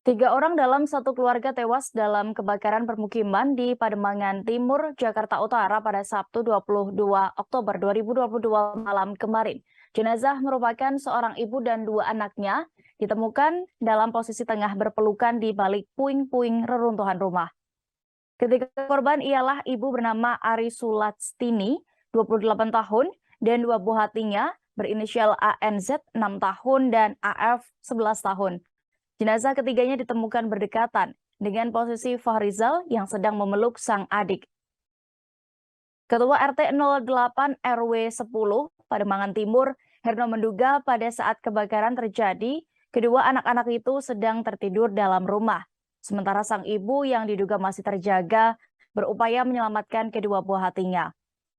Tiga orang dalam satu keluarga tewas dalam kebakaran permukiman di Pademangan Timur, Jakarta Utara pada Sabtu 22 Oktober 2022 malam kemarin. Jenazah merupakan seorang ibu dan dua anaknya ditemukan dalam posisi tengah berpelukan di balik puing-puing reruntuhan rumah. Ketiga korban ialah ibu bernama Ari Sulastini, 28 tahun, dan dua buah hatinya berinisial ANZ, 6 tahun, dan AF, 11 tahun. Jenazah ketiganya ditemukan berdekatan dengan posisi Fahrizal yang sedang memeluk sang adik. Ketua RT 08 RW 10 Pademangan Timur, Herno menduga pada saat kebakaran terjadi, kedua anak-anak itu sedang tertidur dalam rumah. Sementara sang ibu yang diduga masih terjaga berupaya menyelamatkan kedua buah hatinya.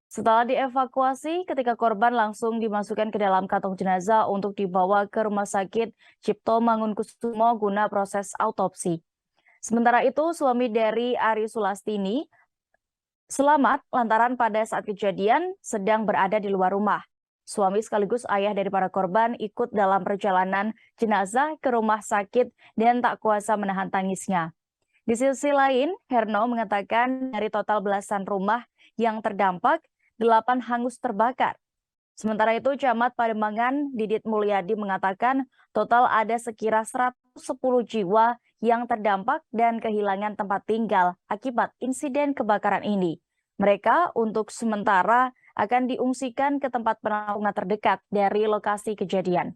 Setelah dievakuasi, ketika korban langsung dimasukkan ke dalam kantong jenazah untuk dibawa ke Rumah Sakit Cipto Mangunkusumo guna proses autopsi. Sementara itu, suami dari Ari Sulastini selamat lantaran pada saat kejadian sedang berada di luar rumah. Suami sekaligus ayah dari para korban ikut dalam perjalanan jenazah ke rumah sakit dan tak kuasa menahan tangisnya. Di sisi lain, Herno mengatakan dari total belasan rumah yang terdampak, 8 hangus terbakar. Sementara itu, Camat Pademangan Didit Mulyadi mengatakan total ada sekira 110 jiwa yang terdampak dan kehilangan tempat tinggal akibat insiden kebakaran ini. Mereka untuk sementara akan diungsikan ke tempat penampungan terdekat dari lokasi kejadian.